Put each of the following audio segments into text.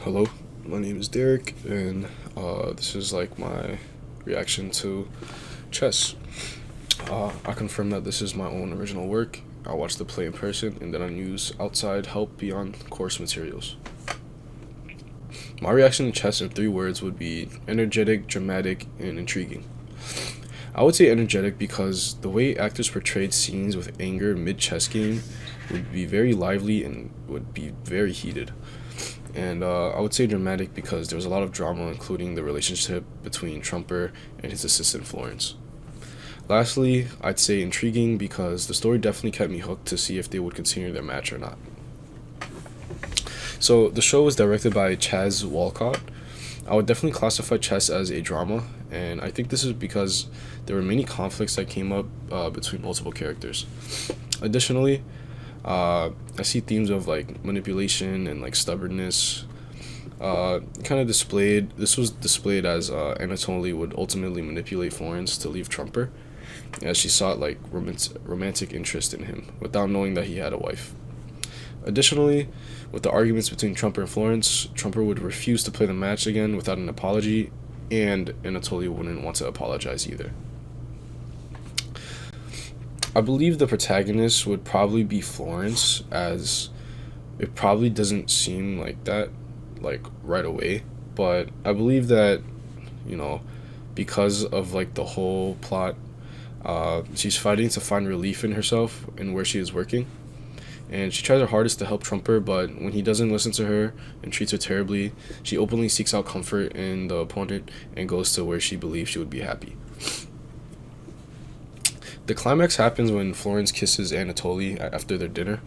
Hello, my name is Derek, and this is like my reaction to chess. I confirm that this is my own original work. I watch the play in person, and then I use outside help beyond course materials. My reaction to chess in 3 words would be energetic, dramatic, and intriguing. I would say energetic because the way actors portrayed scenes with anger mid chess game would be very lively and would be very heated. And I would say dramatic because there was a lot of drama, including the relationship between Trumper and his assistant Florence. Lastly, I'd say intriguing because the story definitely kept me hooked to see if they would continue their match or not. So the show was directed by Chaz Walcott. I would definitely classify chess as a drama, and I think this is because there were many conflicts that came up between multiple characters. Additionally, I see themes of like manipulation and like stubbornness. Kind of displayed. This was displayed as Anatoly would ultimately manipulate Florence to leave Trumper, as she sought like romantic interest in him without knowing that he had a wife. Additionally, with the arguments between Trumper and Florence, Trumper would refuse to play the match again without an apology, and Anatoly wouldn't want to apologize either. I believe the protagonist would probably be Florence, as it probably doesn't seem like that, like right away. But I believe that, you know, because of like the whole plot, she's fighting to find relief in herself and where she is working, and she tries her hardest to help Trumper. But when he doesn't listen to her and treats her terribly, she openly seeks out comfort in the opponent and goes to where she believes she would be happy. The climax happens when Florence kisses Anatoly after their dinner.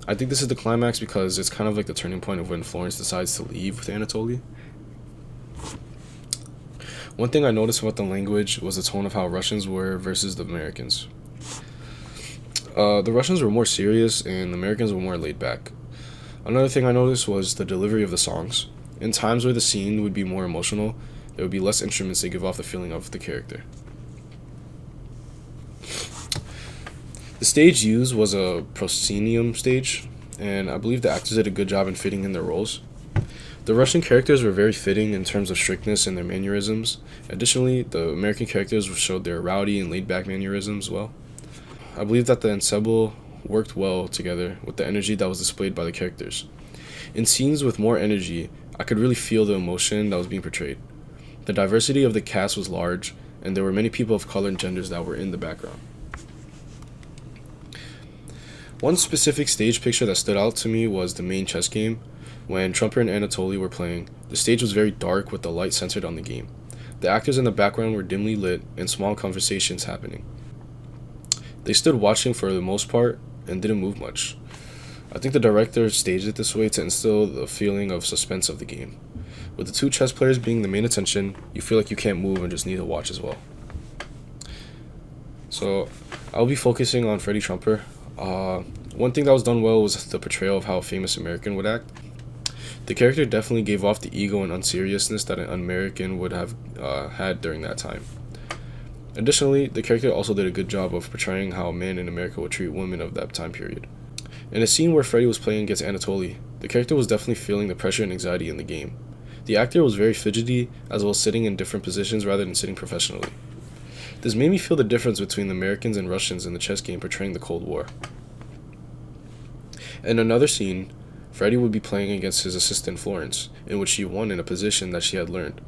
I think this is the climax because it's kind of like the turning point of when Florence decides to leave with Anatoly. One thing I noticed about the language was the tone of how Russians were versus the Americans. The Russians were more serious and the Americans were more laid back. Another thing I noticed was the delivery of the songs. In times where the scene would be more emotional, there would be less instruments to give off the feeling of the character. The stage used was a proscenium stage, and I believe the actors did a good job in fitting in their roles. The Russian characters were very fitting in terms of strictness and their mannerisms. Additionally, the American characters showed their rowdy and laid-back mannerisms well. I believe that the ensemble worked well together with the energy that was displayed by the characters. In scenes with more energy, I could really feel the emotion that was being portrayed. The diversity of the cast was large, and there were many people of color and genders that were in the background. One specific stage picture that stood out to me was the main chess game. When Trumper and Anatoly were playing, the stage was very dark with the light centered on the game. The actors in the background were dimly lit and small conversations happening. They stood watching for the most part and didn't move much. I think the director staged it this way to instill the feeling of suspense of the game. With the two chess players being the main attention, you feel like you can't move and just need to watch as well. So I'll be focusing on Freddie Trumper. One thing that was done well was the portrayal of how a famous American would act. The character definitely gave off the ego and unseriousness that an American would have had during that time. Additionally, the character also did a good job of portraying how a man in America would treat women of that time period. In a scene where Freddie was playing against Anatoly, the character was definitely feeling the pressure and anxiety in the game. The actor was very fidgety, as well as sitting in different positions rather than sitting professionally. This made me feel the difference between the Americans and Russians in the chess game portraying the Cold War. In another scene, Freddie would be playing against his assistant Florence, in which she won in a position that she had learned.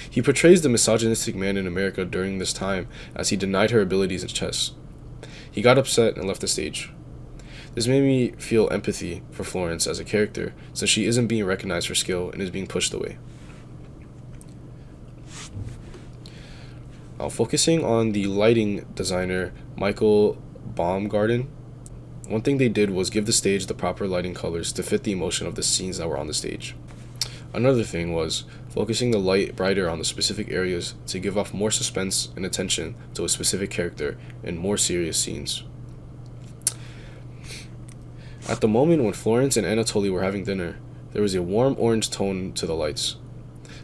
He portrays the misogynistic man in America during this time as he denied her abilities in chess. He got upset and left the stage. This made me feel empathy for Florence as a character, since she isn't being recognized for skill and is being pushed away. Focusing on the lighting designer, Michael Baumgarten, one thing they did was give the stage the proper lighting colors to fit the emotion of the scenes that were on the stage. Another thing was focusing the light brighter on the specific areas to give off more suspense and attention to a specific character in more serious scenes. At the moment when Florence and Anatoly were having dinner, there was a warm orange tone to the lights.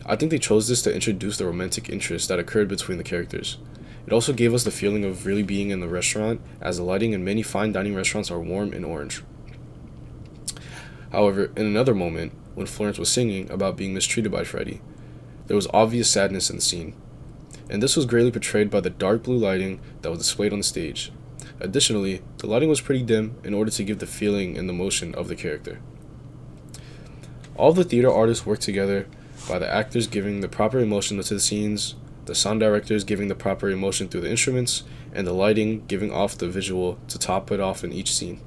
I think they chose this to introduce the romantic interest that occurred between the characters. It also gave us the feeling of really being in the restaurant, as the lighting in many fine dining restaurants are warm and orange. However, in another moment, when Florence was singing about being mistreated by Freddie. There was obvious sadness in the scene, and this was greatly portrayed by the dark blue lighting that was displayed on the stage. Additionally, the lighting was pretty dim in order to give the feeling and the motion of the character. All of the theater artists worked together by the actors giving the proper emotion to the scenes, the sound directors giving the proper emotion through the instruments, and the lighting giving off the visual to top it off in each scene.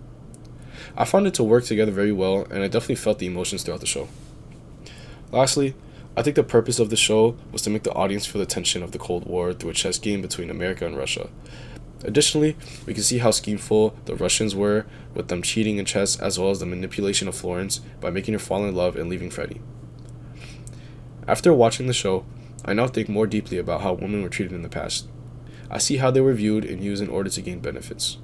I found it to work together very well, and I definitely felt the emotions throughout the show. Lastly, I think the purpose of the show was to make the audience feel the tension of the Cold War through a chess game between America and Russia. Additionally, we can see how schemeful the Russians were with them cheating in chess, as well as the manipulation of Florence by making her fall in love and leaving Freddie. After watching the show, I now think more deeply about how women were treated in the past. I see how they were viewed and used in order to gain benefits.